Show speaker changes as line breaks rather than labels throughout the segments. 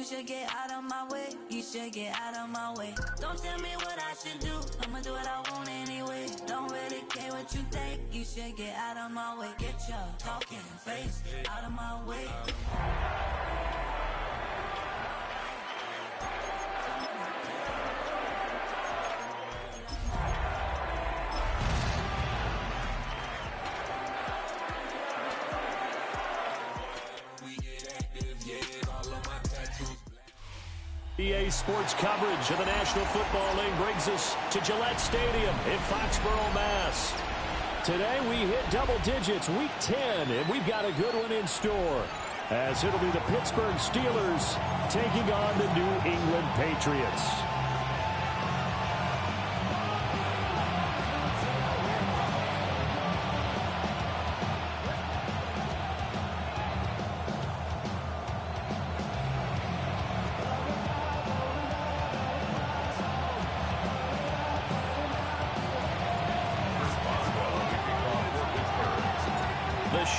should get out of my way. You should get out of my way. Don't tell me what I should do. I'ma do what I want anyway. Don't really care what you think. You should get out of my way. Get your talking face out of my way.
EA Sports coverage of the National Football League brings us to Gillette Stadium in Foxborough, Mass. Today we hit double digits, week 10, and we've got a good one in store, as it'll be the Pittsburgh Steelers taking on the New England Patriots.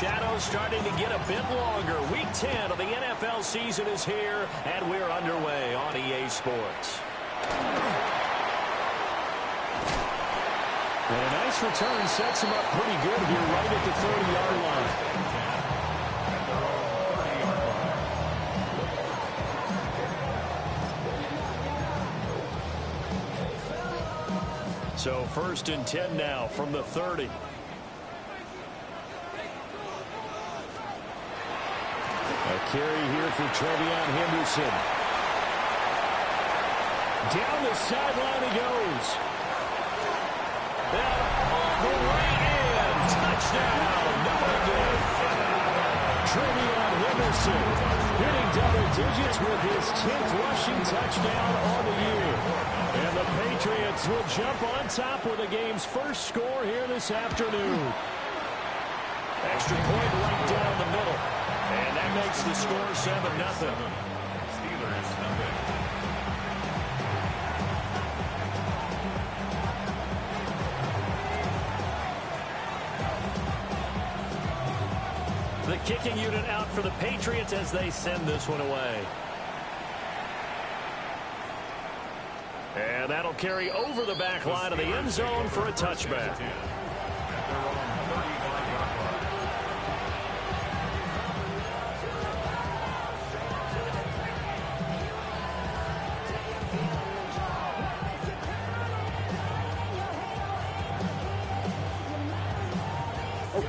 Shadows starting to get a bit longer. Week 10 of the NFL season is here, and we're underway on EA Sports.
And a nice return sets him up pretty good here right at the 30-yard line.
So 1st and 10 now from the 30.
A carry here for Trevion Henderson. Down the sideline he goes.
That off the right end. Touchdown. Not good.
Trevion Henderson hitting double digits with his 10th rushing touchdown on the year. And the Patriots will jump on top with the game's first score here this afternoon.
Extra point right down the middle. And that makes the score 7-0.
Steelers.
The kicking unit out for the Patriots as they send this one away. And that'll carry over the back line of the end zone for a touchback.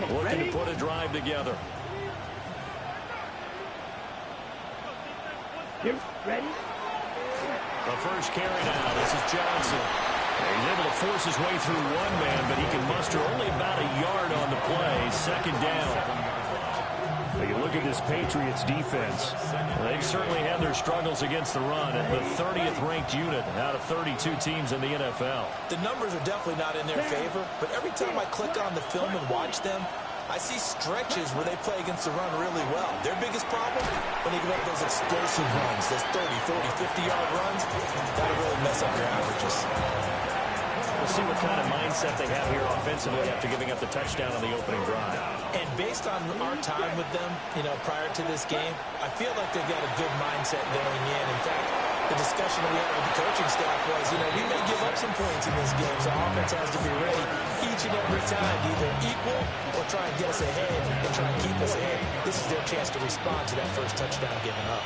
Looking to put a drive together.
Ready?
The first carry now. This is Johnson. He's able to force his way through one man, but he can muster only about a yard on the play. 2nd down.
Well, you look at this Patriots defense.
They've certainly had their struggles against the run, and the 30th ranked unit out of 32 teams in the NFL.
The numbers are definitely not in their favor, but every time I click on the film and watch them, I see stretches where they play against the run really well. Their biggest problem, when they give up those explosive runs, those 30, 40, 50-yard runs, that'll really mess up your averages.
We'll see what kind of mindset they have here offensively after giving up the touchdown on the opening drive.
And based on our time with them, prior to this game, I feel like they've got a good mindset going in. In fact, the discussion that we had with the coaching staff was, we may give up some points in this game, so offense has to be ready each and every time to either equal or try and get us ahead and try and keep us ahead. This is their chance to respond to that first touchdown given up.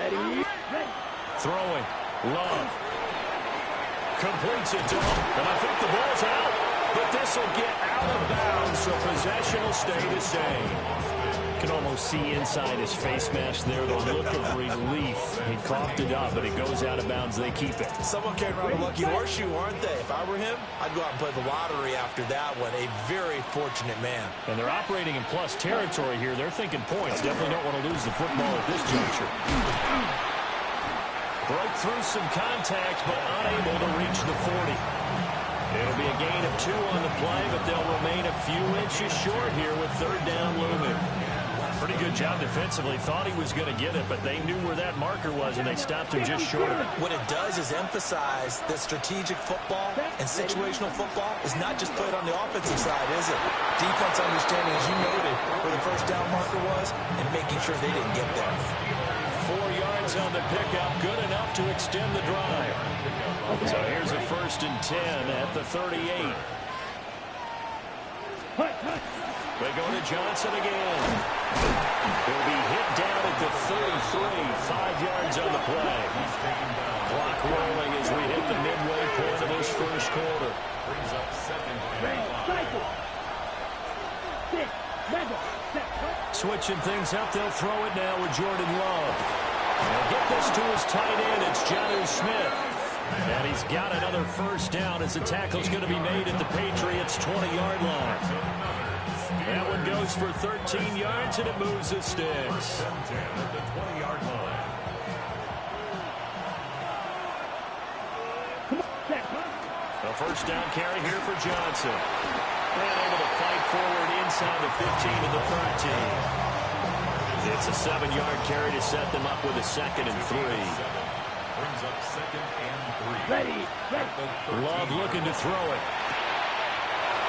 Ready?
Throwing. Love. Completes it to him. And I think the ball's out. But this will get out of bounds, so possession will stay the same.
You can almost see inside his face mask there the look of relief. He coughed it up, but it goes out of bounds. They keep it.
Someone came around a lucky horseshoe, aren't they? If I were him, I'd go out and play the lottery after that one. A very fortunate man.
And they're operating in plus territory here. They're thinking points. Definitely don't want to lose the football at this juncture.
Broke through some contact, but unable to reach the 40. It'll be a gain of 2 on the play, but they'll remain a few inches short here with 3rd down looming. Pretty good job defensively. Thought he was going to get it, but they knew where that marker was, and they stopped him just short of it.
What it does is emphasize that strategic football and situational football is not just played on the offensive side, is it? Defense understanding, as you noted, where the first down marker was and making sure they didn't get there.
4 yards on the pickup, good enough to extend the drive. So here's a 1st and 10 at the 38. They go to Johnson again. He'll be hit down at the 33, 5 yards on the play. Clock rolling as we hit the midway point of this first quarter.
Brings up 2nd and 5.
Switching things up, they'll throw it now with Jordan Love. They'll get this to his tight end, it's Jonnu Smith. And he's got another 1st down as the tackle's going to be made at the Patriots' 20-yard line. That one goes for 13 yards, and it moves the sticks.
At the 20-yard line.
A 1st down carry here for Johnson. And able to fight forward inside the 15 to the 13. It's a 7-yard carry to set them up with a 2nd and 3.
Brings up 2nd and 3.
Ready.
Love looking to throw it.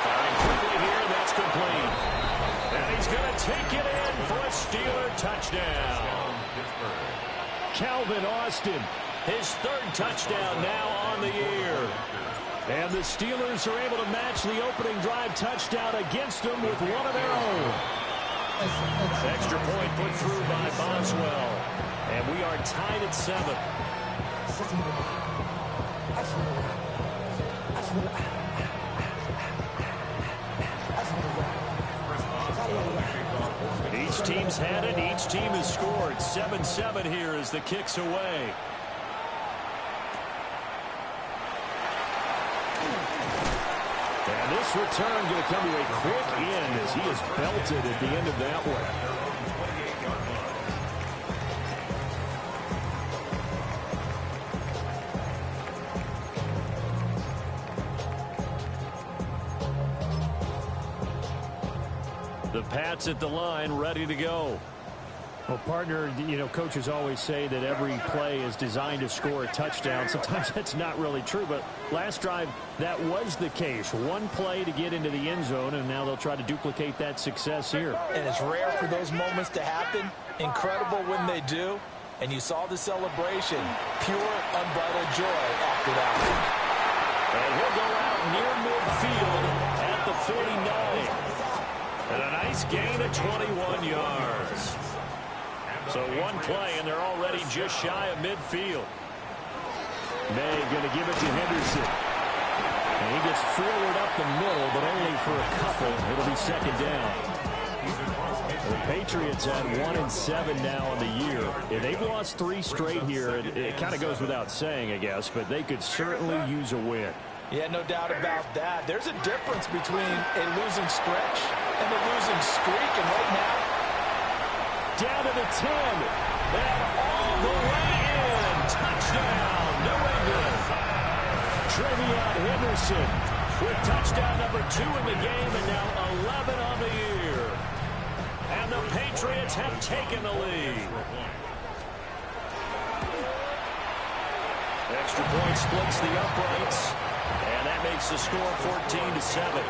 Firing quickly here, that's complete. And he's going to take it in for a Steeler touchdown. Calvin Austin, his 3rd touchdown now on the year. And the Steelers are able to match the opening drive touchdown against them with one of their own. Extra point put through by Boswell. And we are tied at 7. Each team's had it. Each team has scored. 7-7 here as the kick's away. And this return going to come to a quick end as he is belted at the end of that one. The Pats at the line, ready to go.
Well, partner, you know, coaches always say that every play is designed to score a touchdown. Sometimes that's not really true, but last drive, that was the case. One play to get into the end zone, and now they'll try to duplicate that success here.
And it's rare for those moments to happen. Incredible when they do. And you saw the celebration. Pure, unbridled joy after that.
And he'll go out near midfield at the 49. And a nice gain of 21 yards. So one play, and they're already just shy of midfield.
May going to give it to Henderson. And he gets forward up the middle, but only for a couple. It'll be 2nd down. The Patriots had 1-7 now on the year. Yeah, they've lost 3 straight here. It kind of goes without saying, I guess, but they could certainly use a win.
Yeah, no doubt about that. There's a difference between a losing stretch and a losing streak, and right now,
down to the 10, and all the way in. Touchdown, New England. Trevion Henderson with touchdown number 2 in the game, and now 11 on the year. And the Patriots have taken the lead. Extra point splits the uprights, and that makes the score 14-7.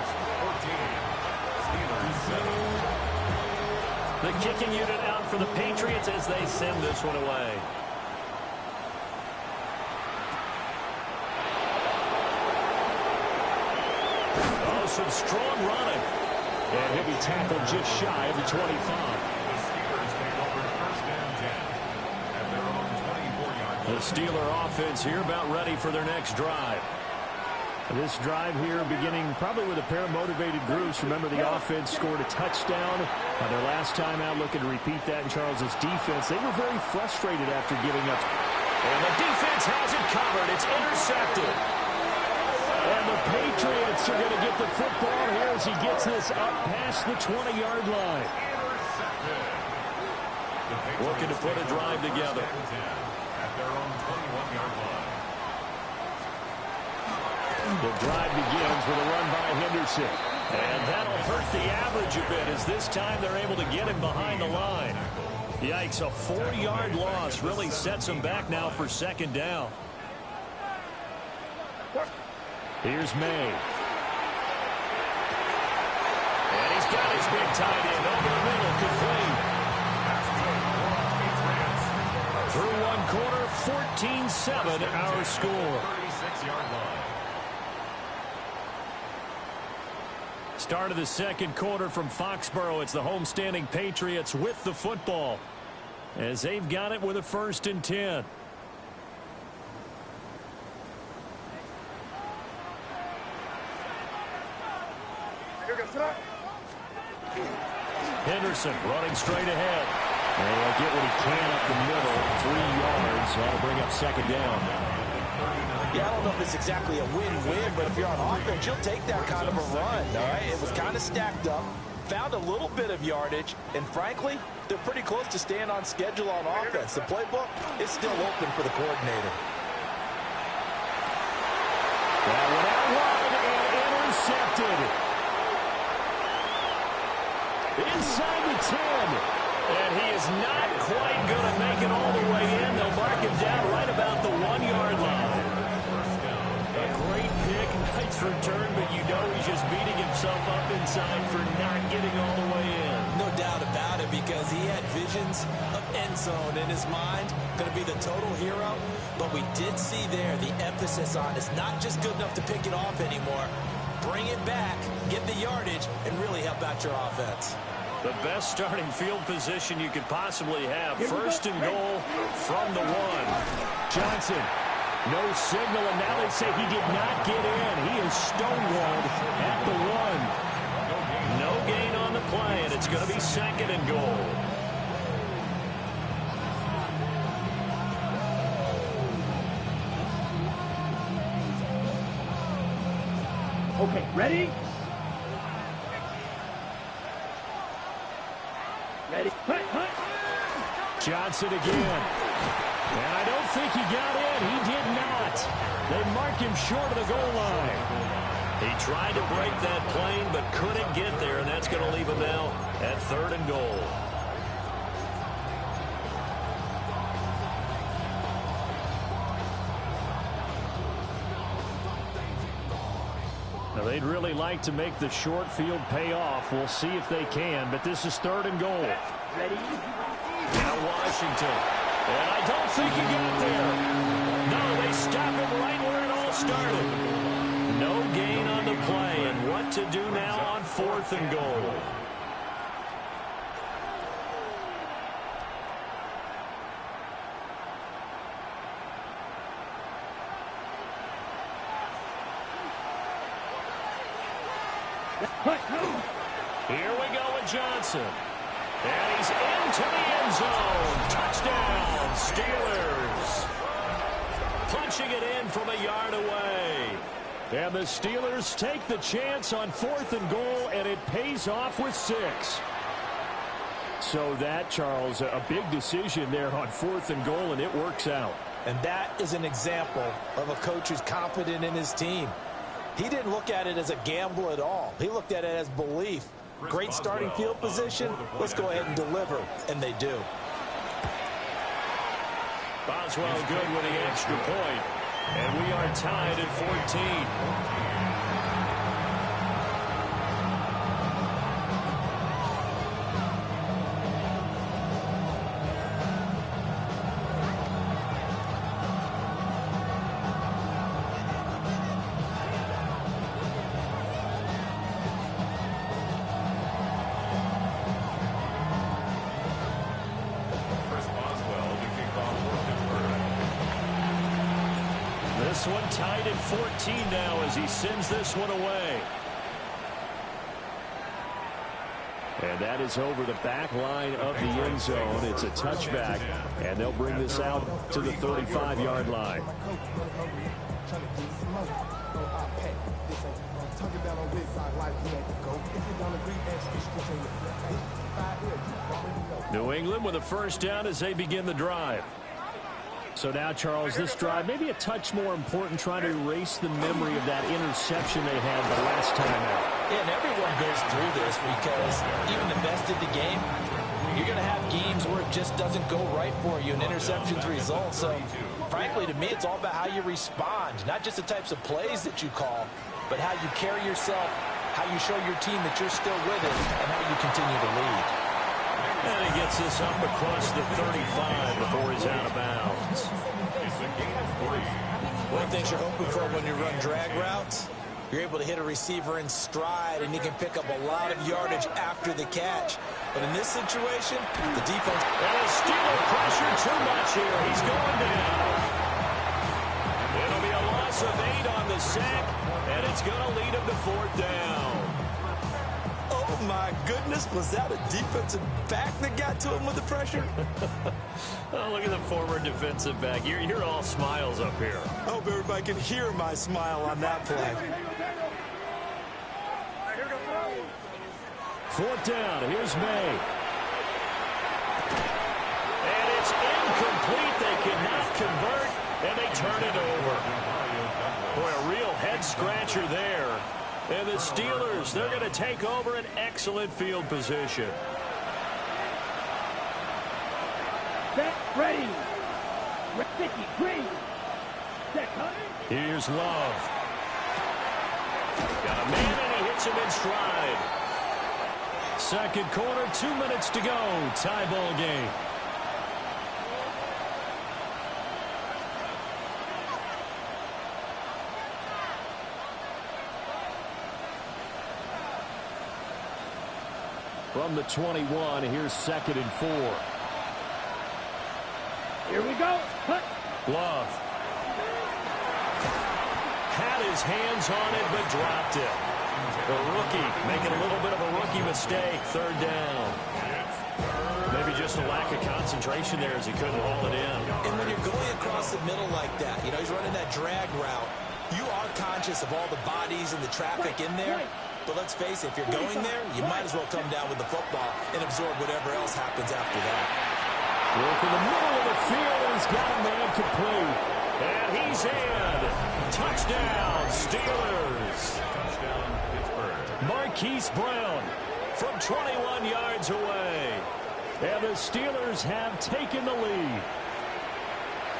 The kicking unit out for the Patriots as they send this one away. Oh, some strong running. And he'll be tackled just shy of the 25. The Steeler offense here about ready for their next drive.
This drive here beginning probably with a pair of motivated groups. Remember, the offense scored a touchdown. Their last time out, looking to repeat that in Charles's defense. They were very frustrated after giving up.
And the defense has it covered. It's intercepted.
And the Patriots are going to get the football here as he gets this up past the 20-yard line.
Looking to put a drive together.
At their own 21-yard line.
The drive begins with a run by Henderson.
And that'll hurt the average a bit as this time they're able to get him behind the line. Yikes, a 4-yard loss really sets him back now for second down. Here's May. And he's got his big tight end over the middle, complete. Through one quarter, 14-7 our score.
36-yard line.
Start of the second quarter from Foxborough. It's the homestanding Patriots with the football as they've got it with a 1st and 10. Henderson running straight ahead. And he'll get what he can up the middle. 3 yards. That'll bring up second down.
Yeah, I don't know if it's exactly a win-win, but if you're on offense, you'll take that kind of a run, all right? It was kind of stacked up, found a little bit of yardage, and frankly, they're pretty close to staying on schedule on offense. The playbook is still open for the coordinator.
That went out wide and intercepted. Inside the 10. And he is not quite going to make it all the way in. They'll mark him down right about the 1-yard line. A great pick, nice return, but you know he's just beating himself up inside for not getting all the way in.
No doubt about it, because he had visions of end zone in his mind. Going to be the total hero. But we did see there the emphasis on it's not just good enough to pick it off anymore. Bring it back, get the yardage, and really help out your offense.
The best starting field position you could possibly have. 1st and goal from the 1. Johnson, no signal, and now they say he did not get in. He is stonewalled at the 1. No gain on the play, and it's going to be 2nd and goal.
Okay, ready? Ready? Hunt, hunt.
Johnson again. And I don't think he got in. He did not. They mark him short of the goal line. He tried to break that plane but couldn't get there, and that's going to leave him now at 3rd and goal. Now, they'd really like to make the short field pay off. We'll see if they can, but this is 3rd and goal.
Ready?
Now Washington. And I don't think he got there. No, they stop him right where it all started. No gain on the play, and what to do now on 4th and goal. Here we go with Johnson. And he's into the end zone. Touchdown, Steelers. Punching it in from a yard away. And the Steelers take the chance on 4th and goal, and it pays off with 6. So that, Charles, a big decision there on 4th and goal, and it works out.
And that is an example of a coach who's confident in his team. He didn't look at it as a gamble at all. He looked at it as belief. Great starting field position. Let's go ahead and deliver. And they do.
Boswell good with the extra point. And we are tied at 14. This one tied at 14 now as he sends this one away. And that is over the back line of the end zone. It's a touchback, and they'll bring this out to the 35-yard line. New England with a first down as they begin the drive. So now, Charles, this drive maybe a touch more important, trying to erase the memory of that interception they had the last time out.
Yeah, and everyone goes through this because even the best of the game, you're going to have games where it just doesn't go right for you and interceptions result. So, frankly, to me, it's all about how you respond, not just the types of plays that you call, but how you carry yourself, how you show your team that you're still with it, and how you continue to lead.
And he gets this up across the 35 before he's out of bounds.
One of the things you're hoping for when you run drag routes, you're able to hit a receiver in stride, and he can pick up a lot of yardage after the catch. But in this situation, the defense...
And a Steeler pressure too much here. He's going down. It'll be a loss of 8 on the sack, and it's going to lead him to 4th down.
Oh, my goodness. Was that a defensive back that got to him with the pressure?
Oh, look at the former defensive back. You're all smiles up here.
I hope everybody can hear my smile on that play.
4th down. Here's May. And it's incomplete. They cannot convert, and they turn it over. Boy, a real head-scratcher there. And the Steelers, they're going to take over an excellent field position.
Set, ready. Sticky, green. Set,
Here's Love. Got a man, and he hits him in stride. Second quarter, 2 minutes to go. Tie ball game. From the 21, here's 2nd and 4.
Here we go. Cut.
Love. Had his hands on it, but dropped it. The rookie making a little bit of a rookie mistake. 3rd down. Maybe just a lack of concentration there as he couldn't haul it in.
And when you're going across the middle like that, you know, he's running that drag route, you are conscious of all the bodies and the traffic in there. But let's face it, if you're going there, you might as well come down with the football and absorb whatever else happens after that.
Work in the middle of the field, and he's got a man complete. And he's in. Touchdown, Steelers.
Touchdown, Pittsburgh.
Marquise Brown from 21 yards away. And the Steelers have taken the lead.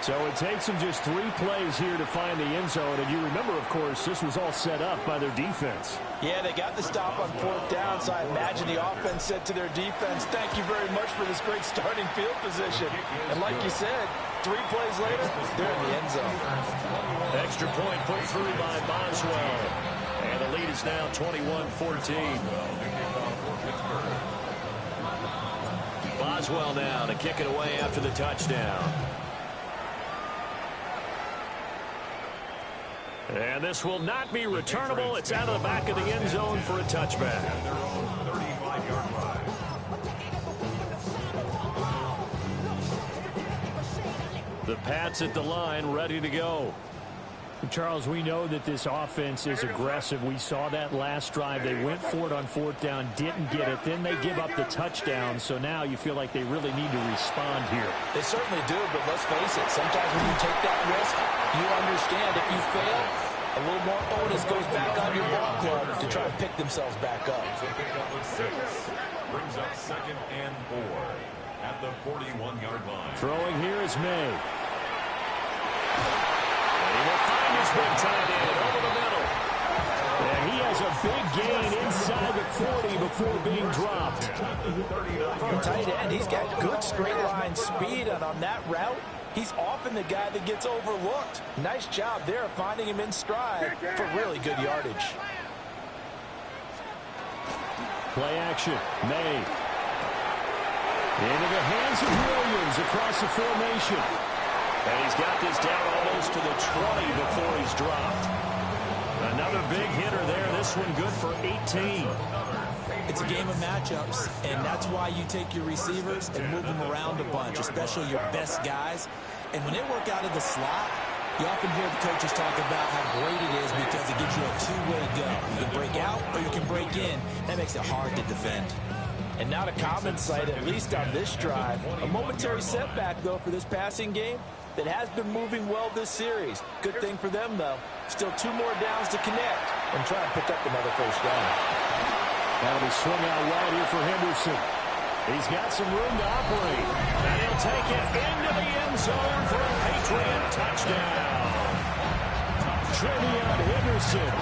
So it takes them just 3 plays here to find the end zone. And you remember, of course, this was all set up by their defense.
Yeah, they got the stop on 4th down, so I imagine the offense said to their defense, thank you very much for this great starting field position. And like you said, 3 plays later, they're in the end zone.
Extra point put through by Boswell. And the lead is now 21-14. Boswell now to kick it away after the touchdown. And this will not be returnable. It's out of the back of the end zone for a touchback. The Pats at the line, ready to go.
Charles, we know that this offense is aggressive. We saw that last drive. They went for it on 4th down, didn't get it. Then they give up the touchdown. So now you feel like they really need to respond here.
They certainly do, but let's face it. Sometimes when you take that risk, you understand if you fail, a little more onus goes back on your ball club to try and pick themselves back up.
Brings up 2nd and 4 at the 41-yard line.
Throwing here is May. And he will find his big tight end over the middle. And he has a big gain inside the 40 before being dropped.
For a tight end, he's got good straight line speed, and on that route, he's often the guy that gets overlooked. Nice job there of finding him in stride for really good yardage.
Play action. May. Into the hands of Williams across the formation. And he's got this down almost to the 20 before he's dropped. Another big hitter there. This one good for 18.
It's a game of matchups, and that's why you take your receivers and move them around a bunch, especially your best guys. And when they work out of the slot, you often hear the coaches talk about how great it is because it gives you a two-way go. You can break out or you can break in. That makes it hard to defend. And not a common sight, at least on this drive. A momentary setback, though, for this passing game that has been moving well this series. Good thing for them, though. Still 2 more downs to connect and try and pick up another first down.
That'll be swung out wide here for Henderson. He's got some room to operate. And he'll take it into the end zone for a Patriot touchdown. Trevion Henderson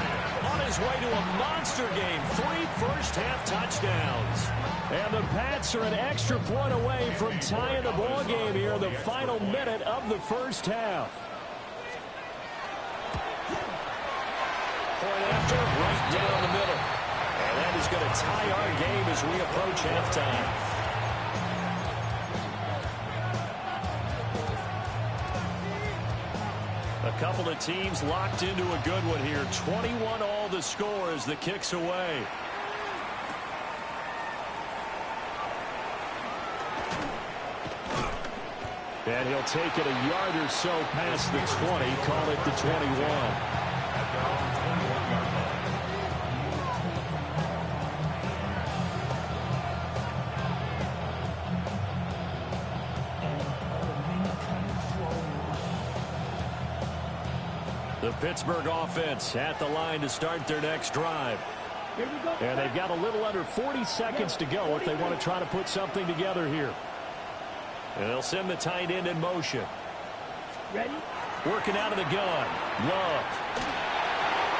on his way to a monster game. 3 first-half touchdowns. And the Pats are an extra point away from tying the ball game here in the final minute of the first half. Point after, right down the middle. And that is going to tie our game as we approach halftime. A couple of teams locked into a good one here. 21 all the score as the kick's away. And he'll take it a yard or so past the 20, call it the 21. The Pittsburgh offense at the line to start their next drive. And they've got a little under 40 seconds to go if they want to try to put something together here. And they'll send the tight end in motion.
Ready?
Working out of the gun. Love.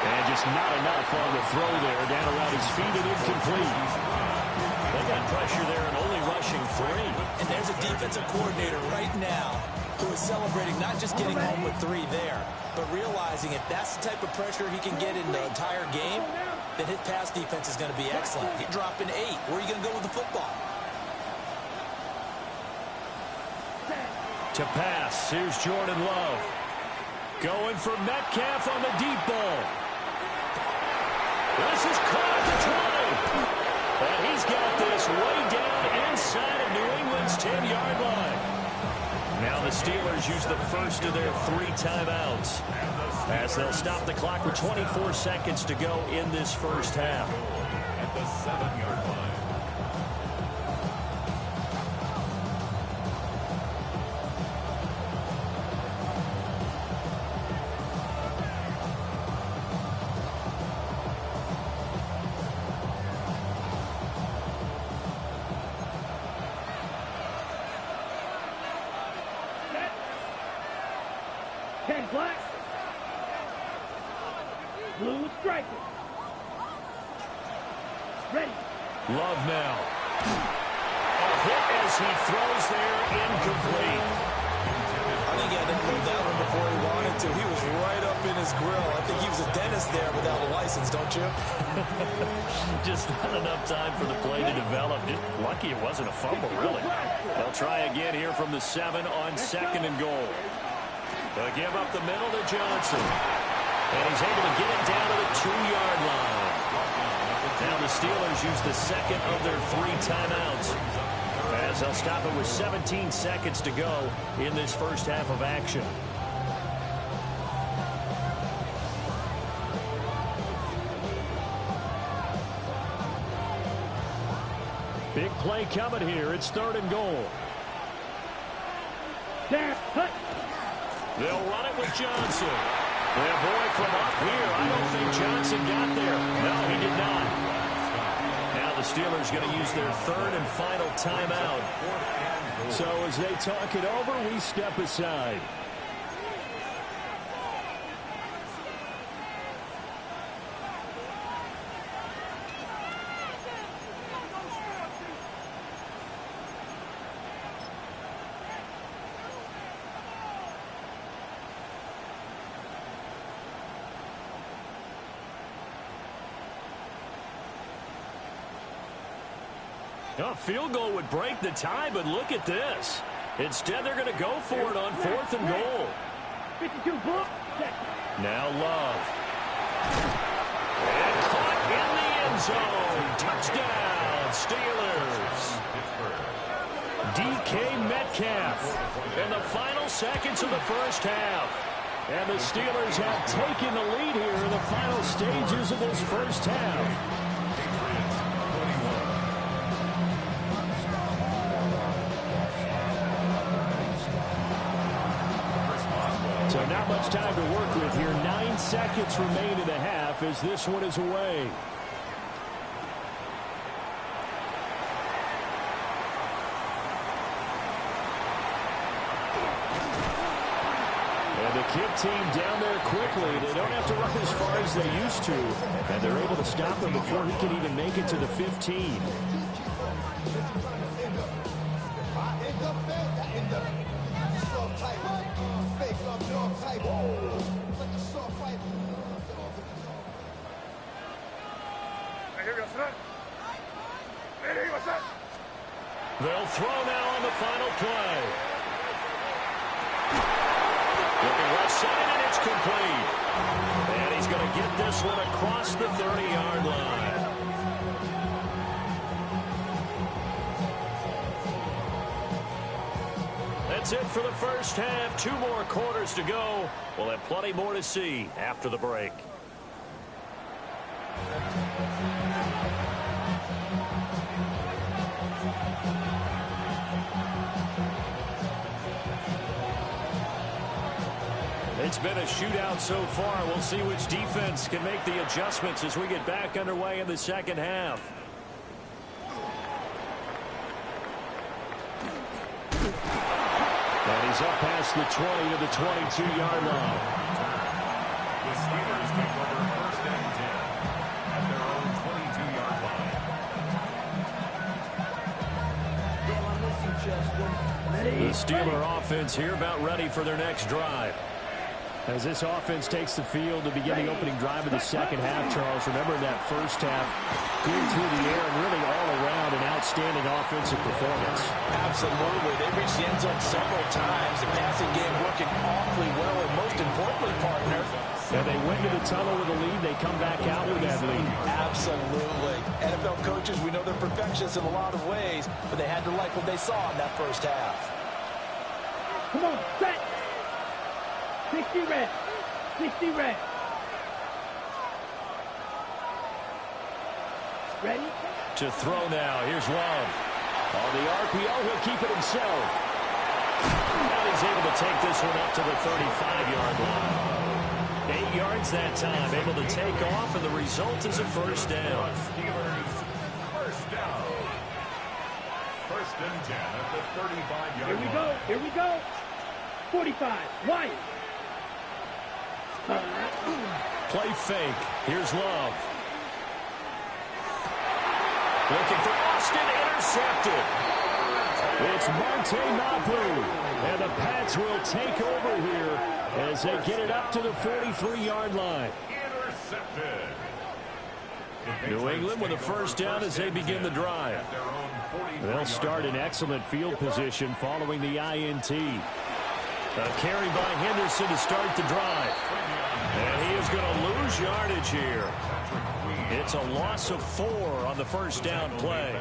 And just not enough on the throw there. Down around his feet and incomplete. They got pressure there and only rushing 3.
And there's a defensive coordinator right now who is celebrating not just getting home with 3 there, but realizing if that's the type of pressure he can get in the entire game, then his pass defense is going to be excellent. You're dropping 8. Where are you going to go with the football?
To pass, here's Jordan Love. Going for Metcalf on the deep ball. This is caught at the 20. And he's got this way down inside of New England's 10-yard line. Now the Steelers use the first of their 3 timeouts as they'll stop the clock with 24 seconds to go in this first half.
At the 7-yard line.
Black. Blue striker. Ready.
Love now. A hit as he throws there, incomplete.
I think he had to move that one before he wanted to. He was right up in his grill. I think he was a dentist there without a license, don't you?
Just not enough time for the play to develop. Just lucky it wasn't a fumble, really. They'll try again here from the 7 on 2nd and goal. They'll give up the middle to Johnson. And he's able to get it down to the 2-yard line. Now the Steelers use the second of their 3 timeouts as they'll stop it with 17 seconds to go in this first half of action. Big play coming here. It's 3rd and goal. They'll run it with Johnson. And boy, from up here, I don't think Johnson got there. No, he did not. Now the Steelers going to use their 3rd and final timeout. So as they talk it over, we step aside. A field goal would break the tie, but look at this. Instead, they're going to go for it on 4th and goal.
52 book.
Now Love. And caught in the end zone. Touchdown, Steelers. DK Metcalf in the final seconds of the first half. And the Steelers have taken the lead here in the final stages of this first half. not much time to work with here. 9 seconds remain in the half as this one is away. And the Kidd team down there quickly. They don't have to run as far as they used to. And they're able to stop him before he can even make it to the 15. They'll throw now on the final play. Looking left side, and it's complete. And he's going to get this one across the 30-yard line. That's it for the first half. 2 more quarters to go. We'll have plenty more to see after the break. It's been a shootout so far. We'll see which defense can make the adjustments as we get back underway in the second half. And he's up past the 20 to the 22-yard line.
The Steelers take over first and 10 at their own 22-yard line.
The Steeler offense here about ready for their next drive. As this offense takes the field to begin the opening drive of the second half, Charles, remember in that first half, good through the air and really all around an outstanding offensive performance.
Absolutely. They reached the end zone several times. The passing game working awfully well, and most importantly, partner,
and they went to the tunnel with a lead. They come back out with that lead.
Absolutely. NFL coaches, we know they're perfectionists in a lot of ways, but they had to like what they saw in that first half.
Come on, set. 60 red. 60 red. Ready?
To throw now. Here's Love. On the RPO, he'll keep it himself. Now he's able to take this one up to the 35-yard line. 8 yards that time. Able to take off, and the result is a first down.
Steelers first down. First and 10 at the 35-yard line.
Here we go. Here we go. 45. Wyatt.
Play fake. Here's Love. Looking for Austin. Intercepted. It's Monte Mapu. And the Pats will take over here as they get it up to the 43-yard line.
Intercepted.
New England with a first down as they begin the drive. They'll start in excellent field position following the INT. A carry by Henderson to start the drive. And he is going to lose yardage here. It's a loss of 4 on the first down play.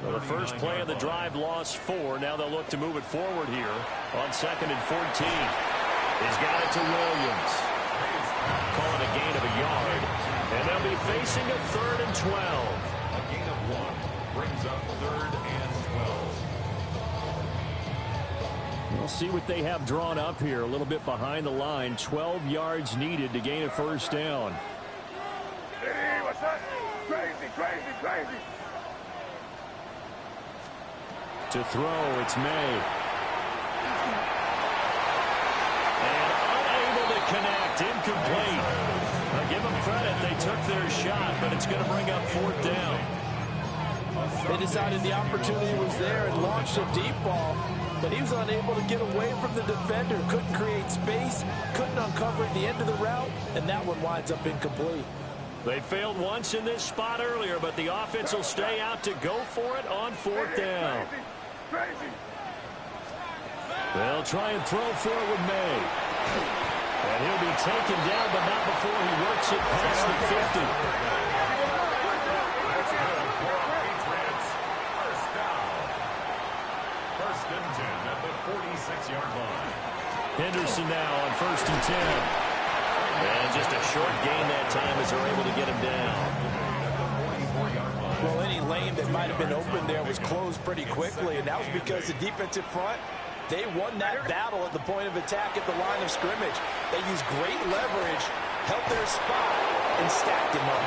Well, the first play of the drive lost 4. Now they'll look to move it forward here on 2nd and 14. He's got it to Williams. Call it a gain of a yard. And they'll be facing a 3rd and 12.
A gain of 1 brings up 3rd and 12.
We'll see what they have drawn up here. A little bit behind the line. 12 yards needed to gain a first down.
Hey, what's that? Crazy, crazy, crazy.
To throw, it's May. And unable to connect. Incomplete. Now give them credit. They took their shot, but it's going to bring up 4th down.
They decided the opportunity was there and launched a deep ball, but he was unable to get away from the defender. Couldn't create space, couldn't uncover at the end of the route, and that one winds up incomplete.
They failed once in this spot earlier, but the offense will stay out to go for it on 4th down.
Crazy.
They'll try and throw for it with May. And he'll be taken down, but not before he works it past the 50.
That's good for our Patriots. First down. First and 10 at the 46-yard line.
Henderson now on 1st and 10. And just a short gain that time as they're able to get him down.
Well, any lane that might have been open there was closed pretty quickly, and that was because the defensive front They won that battle at the point of attack at the line of scrimmage. They used great leverage, held their spot, and stacked him up.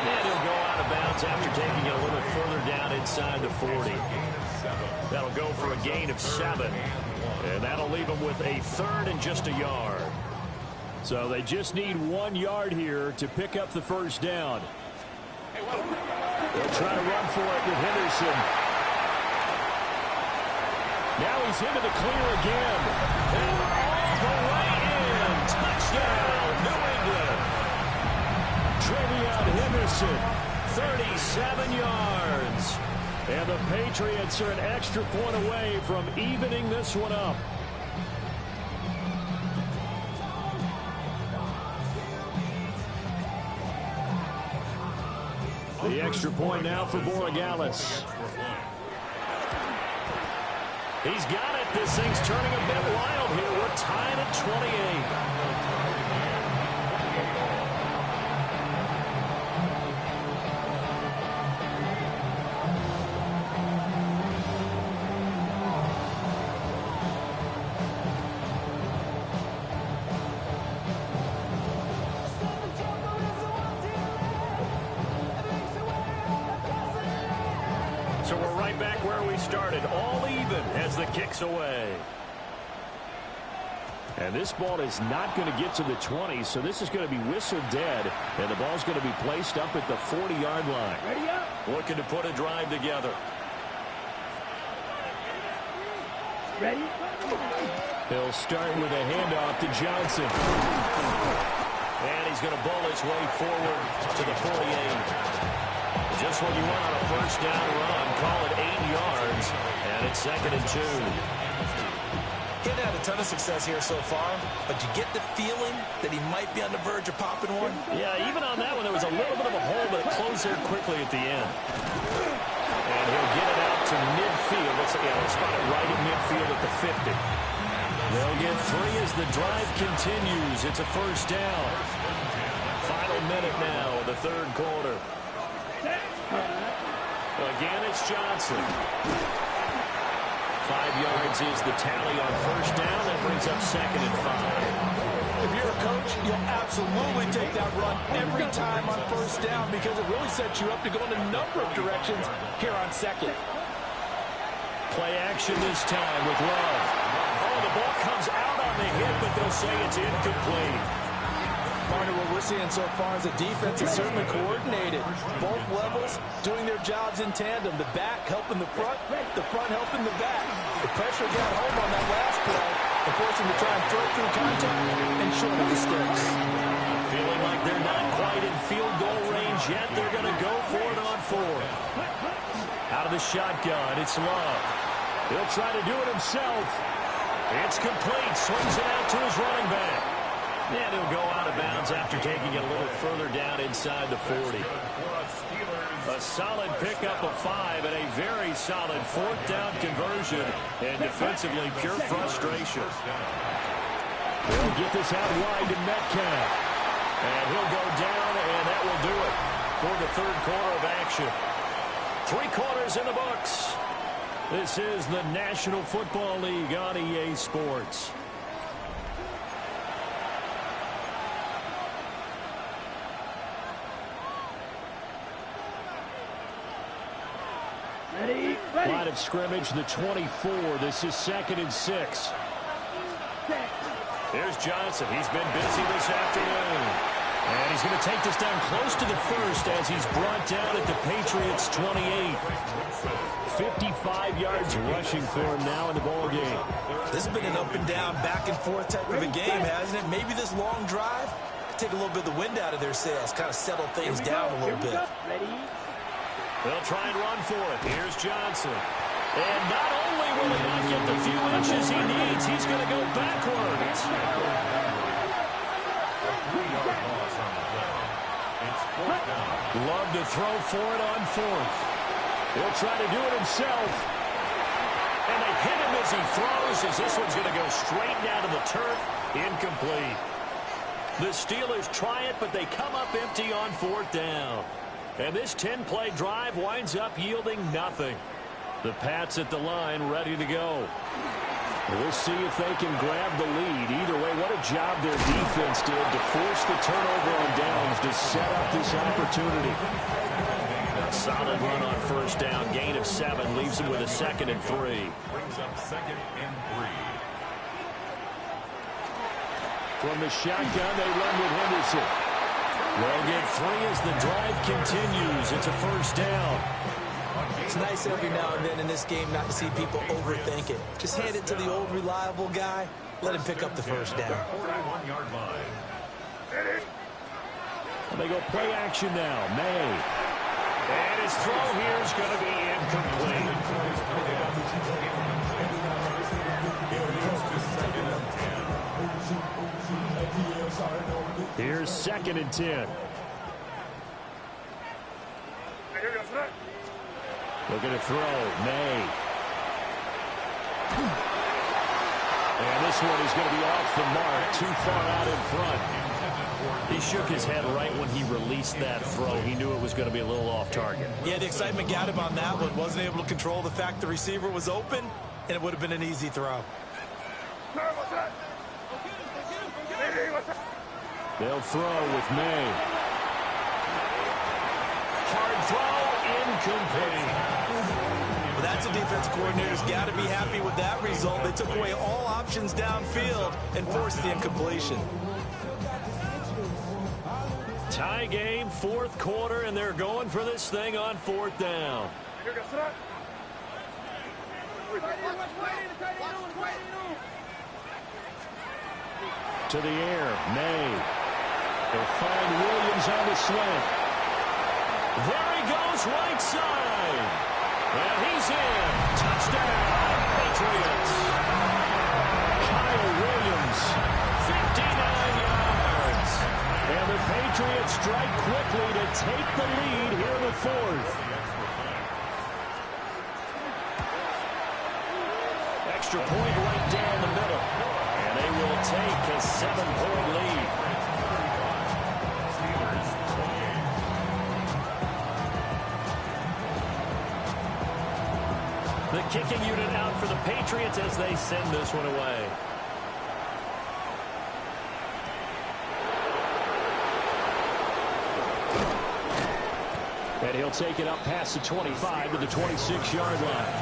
And he'll go out of bounds after taking it a little bit further down inside the 40. That'll go for a gain of 7. And that'll leave them with a 3rd and just a yard. So they just need 1 yard here to pick up the first down. They'll try to run for it with Henderson. Now he's into the clear again. And all the way in. Touchdown, New England. Travion Henderson, 37 yards. And the Patriots are an extra point away from evening this one up. The extra point now for Borregales. He's got it. This thing's turning a bit wild here. We're tied at 28. So we're right back where we started, all even as the kick's away. And this ball is not going to get to the 20, so this is going to be whistled dead, and the ball's going to be placed up at the 40-yard line.
Ready up.
Looking to put a drive together.
Ready.
He'll start with a handoff to Johnson. And he's going to bowl his way forward to the 48. Just what you want on a first down run. Call it 8 yards. And it's 2nd and 2.
He hadn't had a ton of success here so far, but you get the feeling that he might be on the verge of popping one.
Yeah, even on that one, there was a little bit of a hole, but it closed there quickly at the end. And he'll get it out to midfield. Looks like he'll spot it right at midfield at the 50. They'll get 3 as the drive continues. It's a first down. Final minute now of the 3rd quarter. Again, it's Johnson. 5 yards is the tally on first down. That brings up 2nd and 5.
If you're a coach, you'll absolutely take that run every time on first down because it really sets you up to go in a number of directions here on 2nd.
Play action this time with Love. Oh, the ball comes out on the hit, but they'll say it's incomplete.
Partner, what we're seeing so far is a defense is certainly coordinated. Both levels doing their jobs in tandem. The back helping the front helping the back. The pressure got home on that last play and forced him to try and throw through contact and short of the sticks.
Feeling like they're not quite in field goal range yet. They're going to go for it on 4th. Out of the shotgun, it's Love. He'll try to do it himself. It's complete. Swings it out to his running back. And he'll go out of bounds after taking it a little further down inside the 40. A solid pickup of 5 and a very solid 4th down conversion. And defensively, pure frustration. They'll get this out wide to Metcalf. And he'll go down, and that will do it for the 3rd quarter of action. 3 quarters in the books. This is the National Football League on EA Sports.
Ready.
Line of scrimmage, the 24. This is 2nd and 6. There's Johnson. He's been busy this afternoon. And he's going to take this down close to the 1st as he's brought down at the Patriots' 28. 55 yards rushing for him now in the ball game.
This has been an up and down, back and forth type of a game, hasn't it? Maybe this long drive take a little bit of the wind out of their sails, kind of settle things down a little bit.
Ready.
They'll try and run for it. Here's Johnson. And not only will he not get the few inches he needs, he's going to go backwards. Love to throw for it on 4th. He'll try to do it himself. And they hit him as he throws, as this one's going to go straight down to the turf. Incomplete. The Steelers try it, but they come up empty on 4th down. And this 10-play drive winds up yielding nothing. The Pats at the line ready to go. We'll see if they can grab the lead. Either way, what a job their defense did to force the turnover on downs to set up this opportunity. A solid run on first down. Gain of 7 leaves them with a 2nd and 3.
Brings up 2nd and 3.
From the shotgun, they run with Henderson. They'll get 3 as the drive continues. It's a first down.
It's nice every now and then in this game not to see people overthink it. Just hand it to the old reliable guy. Let him pick up the first down.
41-yard line.
And they go play action now. May. And his throw here is going to be incomplete. Here's 2nd and 10. Looking to throw. May. And this one is going to be off the mark. Too far out in front. He shook his head right when he released that throw. He knew it was going to be a little off target.
Yeah, the excitement got him on that one. Wasn't able to control the fact the receiver was open, and it would have been an easy throw.
They'll throw with May. Hard throw, incomplete.
Well, that's a defense coordinator's got to be happy with that result. They took away all options downfield and forced the incompletion.
Tie game, 4th quarter, and they're going for this thing on 4th down. To the air, May. They'll find Williams on the slant. There he goes, right side. And he's in. Touchdown, Patriots. Kyle Williams, 59 yards. And the Patriots strike quickly to take the lead here in the 4th. Extra point right down the middle. And they will take a 7-point lead. The kicking unit out for the Patriots as they send this one away. And he'll take it up past the 25 to the 26-yard line.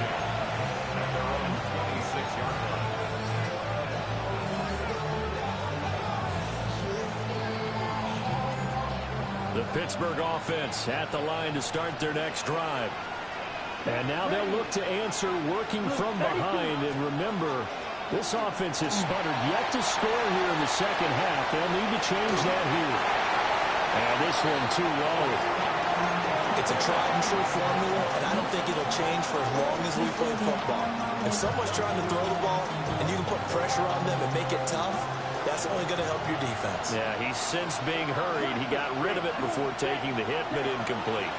The Pittsburgh offense at the line to start their next drive. And now they'll look to answer working from behind. And remember, this offense has sputtered yet to score here in the second half. They'll need to change that here. And this one too low.
It's a tried and true formula, and I don't think it'll change for as long as we play football. If someone's trying to throw the ball and you can put pressure on them and make it tough, that's only going to help your defense.
Yeah, he's since being hurried. He got rid of it before taking the hit, but incomplete.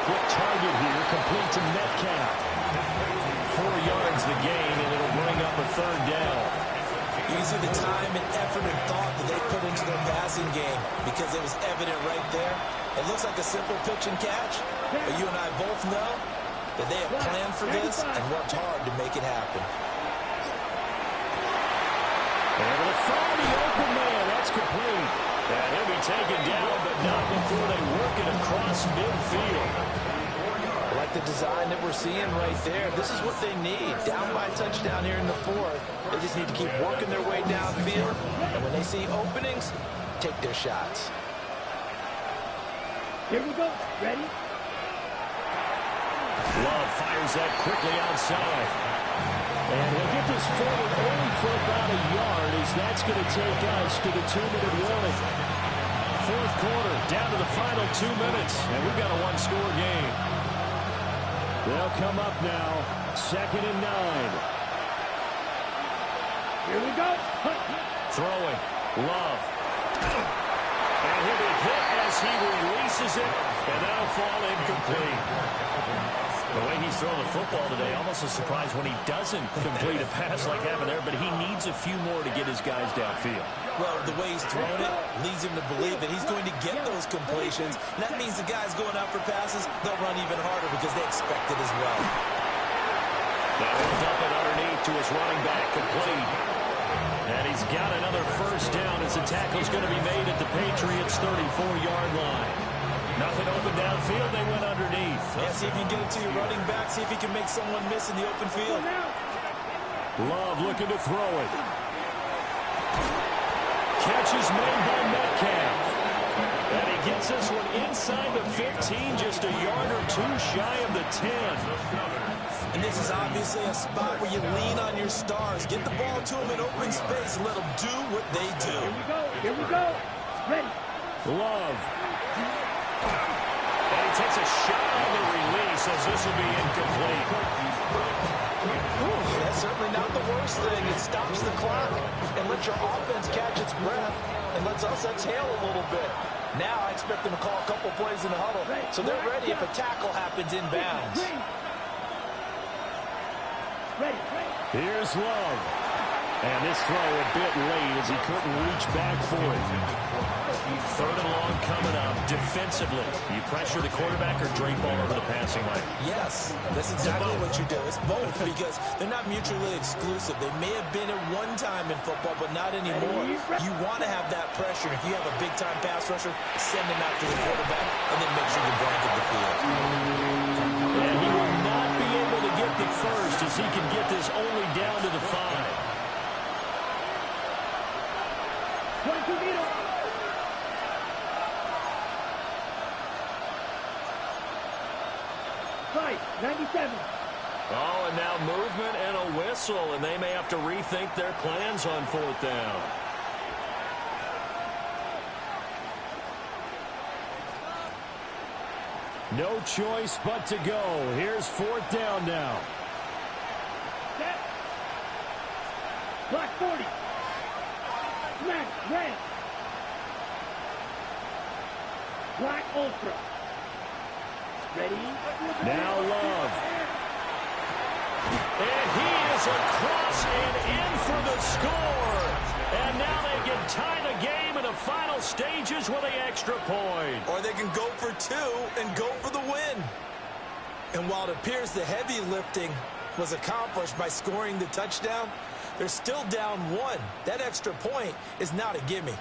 Quick target here, complete to Metcalf. 4 yards the gain, and it'll bring up a 3rd down.
You can see the time and effort and thought that they put into their passing game because it was evident right there. It looks like a simple pitch and catch, but you and I both know that they have planned for this and worked hard to make it happen.
Able to find the open man. That's complete. And he'll be taken down, but not before they work it across midfield.
Like the design that we're seeing right there, this is what they need. Down by a touchdown here in the 4th. They just need to keep working their way downfield. And when they see openings, take their shots.
Here we go. Ready?
Love fires that quickly outside. And he'll get this forward only for about a yard, as that's going to take us to the 2-minute warning. 4th quarter, down to the final 2 minutes, and we've got a 1-score game. They'll come up now, 2nd and 9.
Here we go.
Throwing, Love. And he'll be hit as he releases it, and that'll fall incomplete. The way he's throwing the football today, almost a surprise when he doesn't complete a pass like having there, but he needs a few more to get his guys downfield.
Well, the way he's throwing it leads him to believe that he's going to get those completions. And that means the guys going out for passes, they'll run even harder because they expect it as well.
Now he'll dump it underneath to his running back, complete. And he's got another first down as the tackle's going to be made at the Patriots' 34-yard line. Nothing open downfield, they went underneath.
Yeah, see if you can get it to your running back, see if you can make someone miss in the open field.
Love looking to throw it. Catch is made by Metcalf. And he gets this one inside the 15, just a yard or two shy of the 10.
And this is obviously a spot where you lean on your stars. Get the ball to them in open space and let them do what they do.
Here we go. Ready.
Love. And he takes a shot on the release as this will be incomplete.
Ooh, that's certainly not the worst thing. It stops the clock and lets your offense catch its breath and lets us exhale a little bit. Now I expect them to call a couple plays in the huddle, so they're ready if a tackle happens inbounds.
Ready.
Here's Love. And this throw a bit late as he couldn't reach back for it. Third and long coming up. Defensively, you pressure the quarterback or drape all over the passing lane?
Yes, that's exactly what you do. It's both because they're not mutually exclusive. They may have been at one time in football, but not anymore. You want to have that pressure. If you have a big-time pass rusher, send him after the quarterback and then make sure you blanket the field.
And he will not be able to get the first as he can get this only down to the 5.
22 meters. Five, 97.
Oh, and now movement and a whistle, and they may have to rethink their plans on fourth down. No choice but to go. Here's fourth down now.
Set. Black 40. Smash, red. Black Ultra. Ready?
Now Love. And he is across and in for the score. And now they can tie the game in the final stages with an extra point.
Or they can go for two and go for the win. And while it appears the heavy lifting was accomplished by scoring the touchdown, they're still down one. That extra point is not a gimme.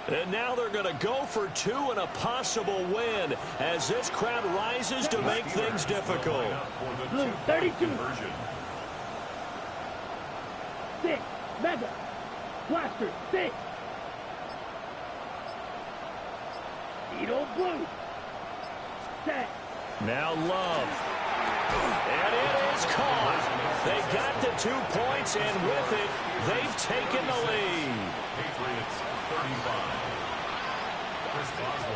And now they're going to go for two and a possible win as this crowd rises to make things difficult.
Blue 32. 6. Mega. Blaster 6. Beetle Blue. Set.
Now Love. And it is caught. They got the 2 points, and with it, they've taken the lead.
Patriots 35.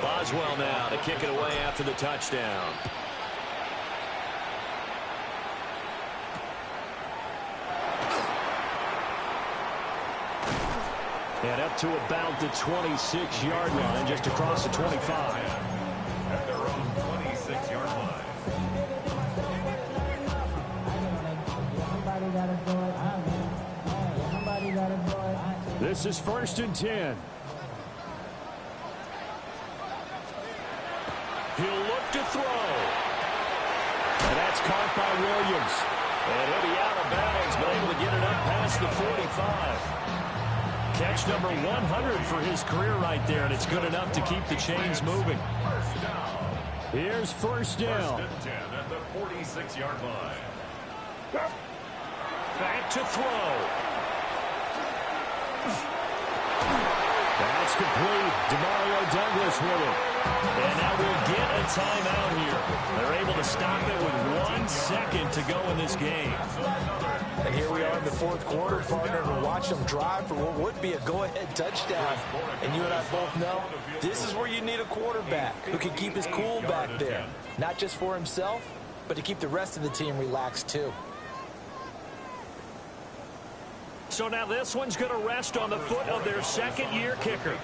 Boswell now to kick it away after the touchdown. And up to about the 26-yard line, just across the 25.
At their own 26-yard line.
This is 1st and 10. He'll look to throw. And that's caught by Williams. And he'll be out of bounds, but able to get it up past the 45. Catch number 100 for his career right there, and it's good enough to keep the chains moving. Here's first down.
1st and 10 at the 46-yard line.
Back to throw. That's complete. Demario Douglas with it. And now we'll get a timeout here. They're able to stop it with 1 second to go in this game.
And here we are in the fourth quarter, partner, to watch them drive for what would be a go-ahead touchdown. And you and I both know this is where you need a quarterback who can keep his cool back there. Not just for himself, but to keep the rest of the team relaxed too.
So now this one's going to rest on the foot of their second-year kicker.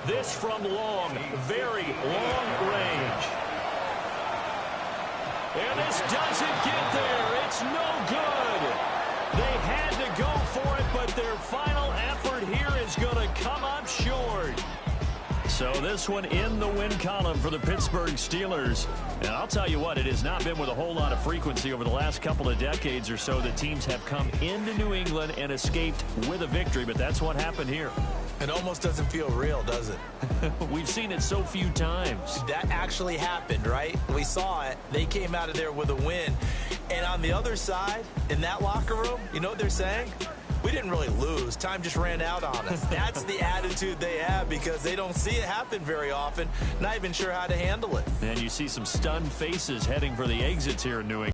This from long, very long range. And this doesn't get there. It's no good. They had to go for it, but their final effort here is going to come up short. So this one in the win column for the Pittsburgh Steelers. And I'll tell you what, it has not been with a whole lot of frequency over the last couple of decades or so that teams have come into New England and escaped with a victory, but that's what happened here.
It almost doesn't feel real, does it?
We've seen it so few times.
That actually happened, right? We saw it. They came out of there with a win. And on the other side, in that locker room, you know what they're saying? We didn't really lose. Time just ran out on us. That's the attitude they have because they don't see it happen very often. Not even sure how to handle it.
And you see some stunned faces heading for the exits here in New England.